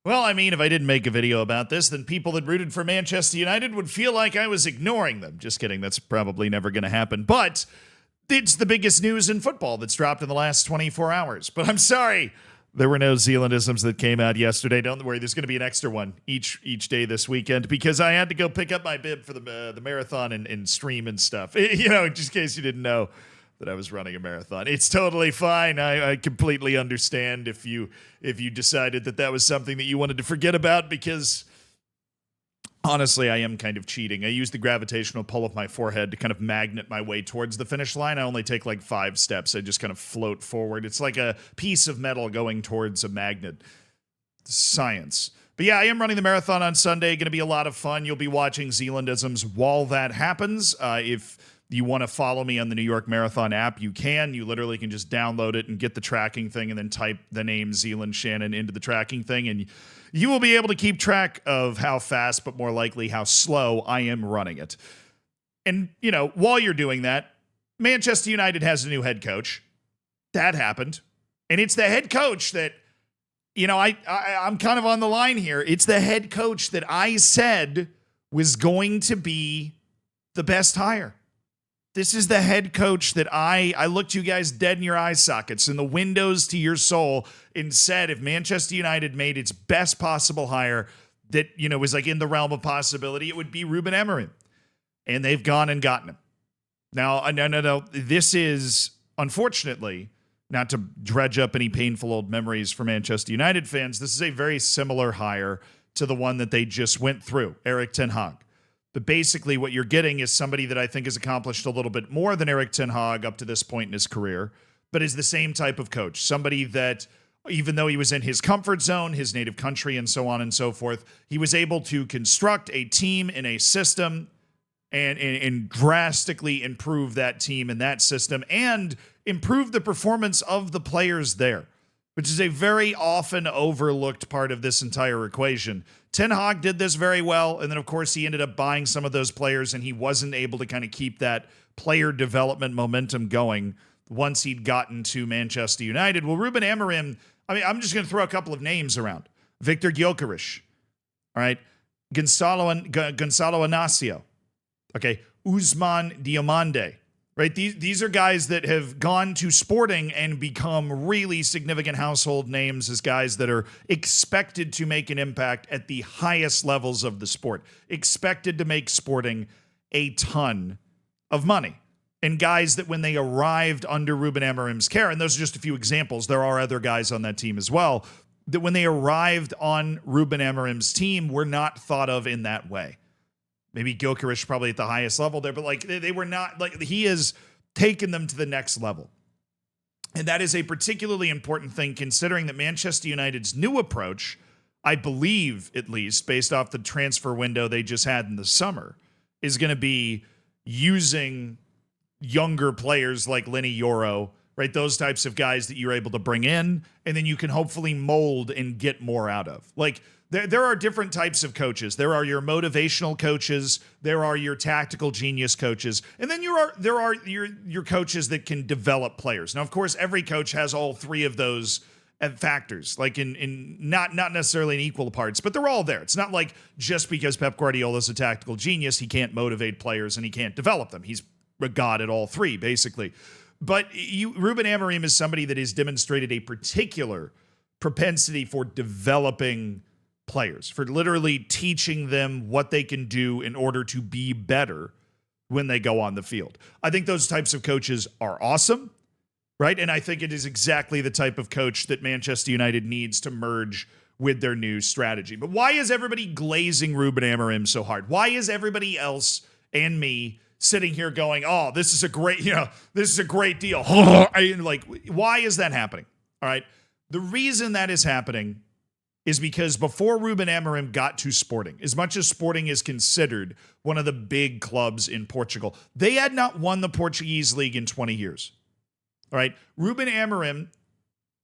Well, I mean, if I didn't make a video about this, then people that rooted for Manchester United would feel like I was ignoring them. Just kidding. That's probably never going to happen. But it's the biggest news in football that's dropped in the last 24 hours. But I'm sorry, there were no Zealandisms that came out yesterday. Don't worry, there's going to be an extra one each day this weekend because I had to go pick up my bib for the marathon and stream and stuff. Just in case you didn't know that I was running a marathon. It's totally fine. I completely understand if you decided that was something that you wanted to forget about because honestly, I am kind of cheating. I use the gravitational pull of my forehead to kind of magnet my way towards the finish line. I only take like 5 steps. I just kind of float forward. It's like a piece of metal going towards a magnet. Science. But yeah, I am running the marathon on Sunday. Going to be a lot of fun. You'll be watching Zealandisms while that happens. If you want to follow me on the New York Marathon app, you can. You literally can just download it and get the tracking thing and then type the name Zealand Shannon into the tracking thing. And you will be able to keep track of how fast, but more likely how slow I am running it. And, while you're doing that, Manchester United has a new head coach. That happened. And it's the head coach that, I'm kind of on the line here. It's the head coach that I said was going to be the best hire. This is the head coach that I looked you guys dead in your eye sockets and the windows to your soul and said if Manchester United made its best possible hire that, was like in the realm of possibility, it would be Ruben Amorim. And they've gone and gotten him. Now, no. This is, unfortunately, not to dredge up any painful old memories for Manchester United fans, this is a very similar hire to the one that they just went through, Erik ten Hag. But basically what you're getting is somebody that I think has accomplished a little bit more than Erik ten Hag up to this point in his career, but is the same type of coach. Somebody that, even though he was in his comfort zone, his native country, and so on and so forth, he was able to construct a team in a system and drastically improve that team and that system and improve the performance of the players there, which is a very often overlooked part of this entire equation. Ten Hag did this very well, and then, of course, he ended up buying some of those players, and he wasn't able to kind of keep that player development momentum going once he'd gotten to Manchester United. Well, Ruben Amorim, I'm just going to throw a couple of names around. Victor Gyökeres, all right? Gonzalo Inacio, okay? Ousmane Diomande, right? These are guys that have gone to Sporting and become really significant household names as guys that are expected to make an impact at the highest levels of the sport, expected to make Sporting a ton of money. And guys that when they arrived under Ruben Amorim's care, and those are just a few examples, there are other guys on that team as well, that when they arrived on Ruben Amorim's team were not thought of in that way. Maybe Gyökeres probably at the highest level there, but they were not, he has taken them to the next level. And that is a particularly important thing considering that Manchester United's new approach, I believe at least based off the transfer window they just had in the summer, is going to be using younger players like Lenny Yoro, right? Those types of guys that you're able to bring in and then you can hopefully mold and get more out of. There are different types of coaches. There are your motivational coaches. There are your tactical genius coaches. And then there are your coaches that can develop players. Now, of course, every coach has all three of those factors, like in not necessarily in equal parts, but they're all there. It's not like just because Pep Guardiola is a tactical genius, he can't motivate players and he can't develop them. He's a god at all three, basically. But Ruben Amorim is somebody that has demonstrated a particular propensity for developing players, for literally teaching them what they can do in order to be better when they go on the field. I think those types of coaches are awesome, right? And I think it is exactly the type of coach that Manchester United needs to merge with their new strategy. But why is everybody glazing Ruben Amorim so hard? Why is everybody else and me sitting here going, oh, this is a great deal. Why is that happening? All right. The reason that is happening is because before Ruben Amorim got to Sporting, as much as Sporting is considered one of the big clubs in Portugal, they had not won the Portuguese league in 20 years. All right. Ruben Amorim,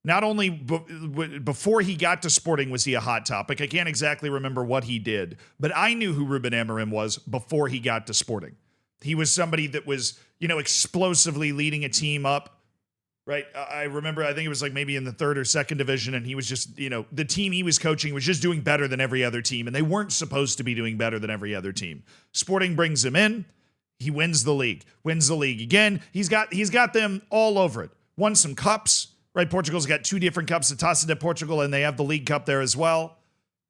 not only before he got to Sporting was he a hot topic. I can't exactly remember what he did, but I knew who Ruben Amorim was before he got to Sporting. He was somebody that was, explosively leading a team up right? I remember, I think it was like maybe in the third or second division, and he was just, the team he was coaching was just doing better than every other team, and they weren't supposed to be doing better than every other team. Sporting brings him in. He wins the league again. He's got them all over it. Won some cups, right? Portugal's got 2 different cups, the Taça de Portugal, and they have the League Cup there as well,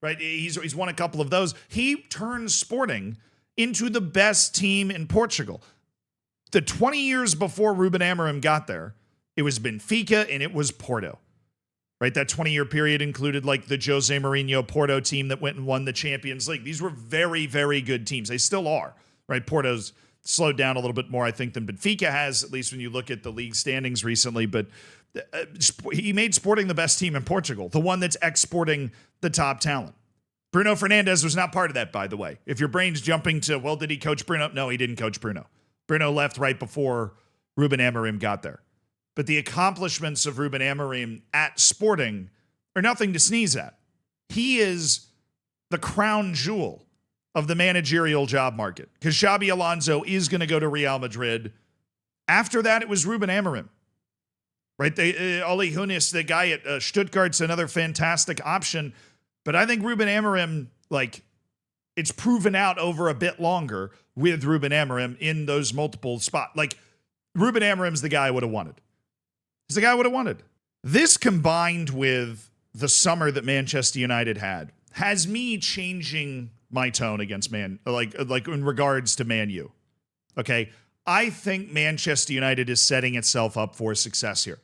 right? He's won a couple of those. He turns Sporting into the best team in Portugal. The 20 years before Ruben Amorim got there, it was Benfica and it was Porto, right? That 20-year period included like the Jose Mourinho Porto team that went and won the Champions League. These were very, very good teams. They still are, right? Porto's slowed down a little bit more, I think, than Benfica has, at least when you look at the league standings recently. But he made Sporting the best team in Portugal, the one that's exporting the top talent. Bruno Fernandes was not part of that, by the way. If your brain's jumping to, well, did he coach Bruno? No, he didn't coach Bruno. Bruno left right before Ruben Amorim got there. But the accomplishments of Ruben Amorim at Sporting are nothing to sneeze at. He is the crown jewel of the managerial job market, because Xabi Alonso is going to go to Real Madrid. After that, it was Ruben Amorim, right? Uli Hoeneß, the guy at Stuttgart's another fantastic option. But I think Ruben Amorim, it's proven out over a bit longer with Ruben Amorim in those multiple spots. Ruben Amorim's the guy I would have wanted. He's the guy I would have wanted. This combined with the summer that Manchester United had has me changing my tone against in regards to Man U. Okay. I think Manchester United is setting itself up for success here.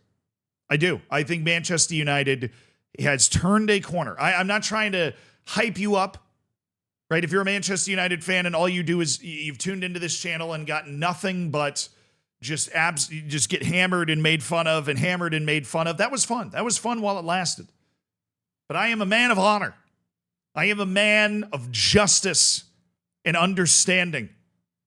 I do. I think Manchester United has turned a corner. I'm not trying to hype you up, right? If you're a Manchester United fan and all you do is you've tuned into this channel and got nothing but just get hammered and made fun of and hammered and made fun of. That was fun. That was fun while it lasted. But I am a man of honor. I am a man of justice and understanding.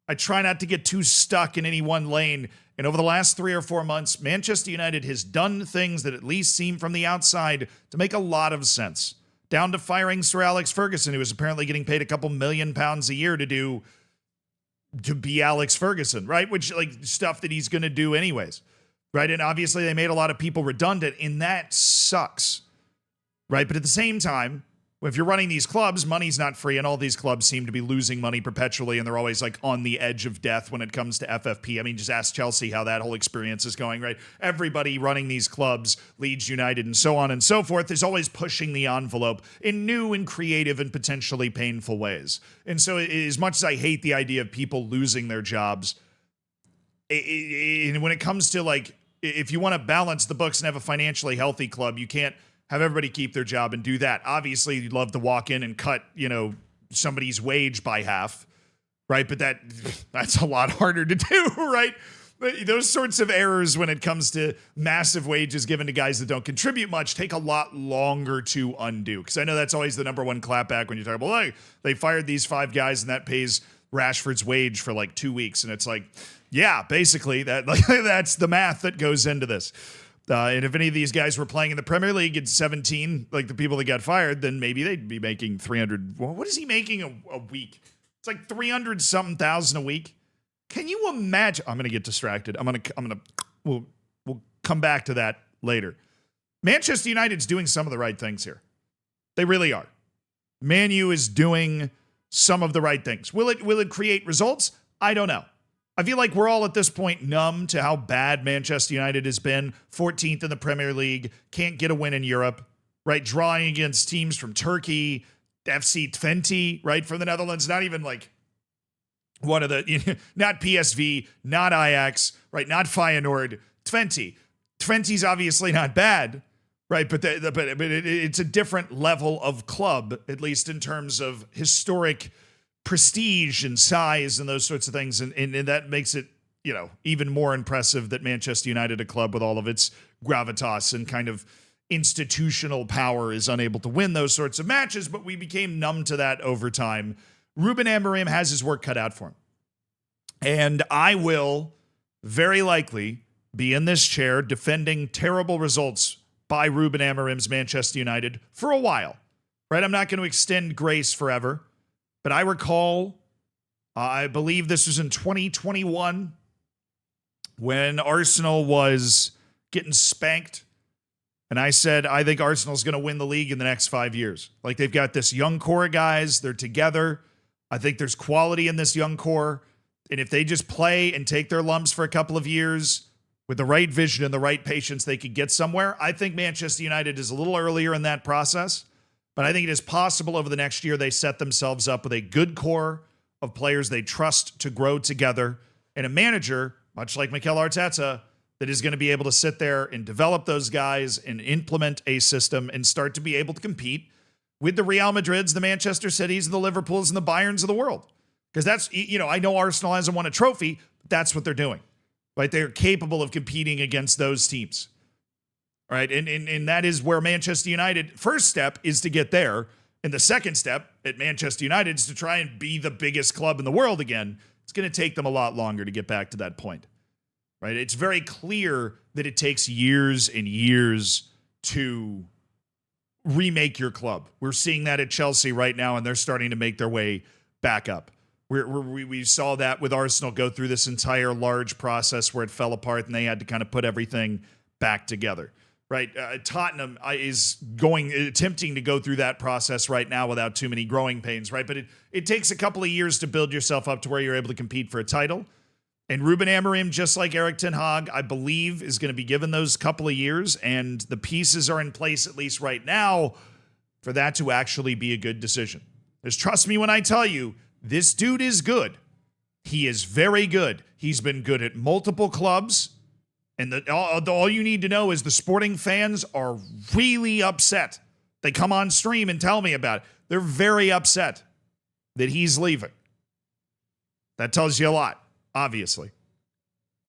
I try not to get too stuck in any one lane. And over the last 3 or 4 months, Manchester United has done things that at least seem from the outside to make a lot of sense. Down to firing Sir Alex Ferguson, who is apparently getting paid a couple £1 million a year to be Alex Ferguson, right? Which, stuff that he's going to do anyways, right? And obviously they made a lot of people redundant, and that sucks, right? But at the same time, if you're running these clubs, money's not free, and all these clubs seem to be losing money perpetually, and they're always on the edge of death when it comes to FFP. I mean, just ask Chelsea how that whole experience is going, right? Everybody running these clubs, Leeds United and so on and so forth, is always pushing the envelope in new and creative and potentially painful ways. And so as much as I hate the idea of people losing their jobs, when it comes to if you want to balance the books and have a financially healthy club, you can't have everybody keep their job and do that. Obviously, you'd love to walk in and cut, somebody's wage by half, right? But that's a lot harder to do, right? Those sorts of errors when it comes to massive wages given to guys that don't contribute much take a lot longer to undo. Because I know that's always the number one clapback when you talk about, they fired these 5 guys and that pays Rashford's wage for 2 weeks. And it's yeah, basically that's the math that goes into this. And if any of these guys were playing in the Premier League at 17, like the people that got fired, then maybe they'd be making 300. Well, what is he making a week? It's 300 something thousand a week. Can you imagine? I'm going to get distracted. We'll come back to that later. Manchester United's doing some of the right things here. They really are. Man U is doing some of the right things. Will it create results? I don't know. I feel like we're all at this point numb to how bad Manchester United has been. 14th in the Premier League, can't get a win in Europe, right? Drawing against teams from Turkey, FC Twente, right? From the Netherlands, not even one of the, not PSV, not Ajax, right? Not Feyenoord, Twente. Twente's obviously not bad, right? But it's a different level of club, at least in terms of historic prestige and size and those sorts of things. And that makes it, even more impressive that Manchester United, a club with all of its gravitas and kind of institutional power, is unable to win those sorts of matches. But we became numb to that over time. Ruben Amorim has his work cut out for him. And I will very likely be in this chair defending terrible results by Ruben Amorim's Manchester United for a while, right? I'm not going to extend grace forever. But I recall, I believe this was in 2021, when Arsenal was getting spanked. And I said, I think Arsenal's going to win the league in the next 5 years. Like, they've got this young core of guys. They're together. I think there's quality in this young core. And if they just play and take their lumps for a couple of years with the right vision and the right patience, they could get somewhere. I think Manchester United is a little earlier in that process. But I think it is possible over the next year they set themselves up with a good core of players they trust to grow together and a manager, much like Mikel Arteta, that is going to be able to sit there and develop those guys and implement a system and start to be able to compete with the Real Madrids, the Manchester Cities, the Liverpools, and the Bayerns of the world. Because that's, I know Arsenal hasn't won a trophy, but that's what they're doing, right? They're capable of competing against those teams, right? And that is where Manchester United, first step is to get there. And the second step at Manchester United is to try and be the biggest club in the world again. It's going to take them a lot longer to get back to that point. Right? It's very clear that it takes years and years to remake your club. We're seeing that at Chelsea right now, and they're starting to make their way back up. We saw that with Arsenal go through this entire large process where it fell apart, and they had to kind of put everything back together. Right? Tottenham is attempting to go through that process right now without too many growing pains. Right? But it takes a couple of years to build yourself up to where you're able to compete for a title. And Ruben Amorim, just like Erik ten Hag, I believe is going to be given those couple of years, and the pieces are in place, at least right now, for that to actually be a good decision. Just trust me when I tell you, this dude is good. He is very good. He's been good at multiple clubs, and all you need to know is the Sporting fans are really upset. They come on stream and tell me about it. They're very upset that he's leaving. That tells you a lot. Obviously.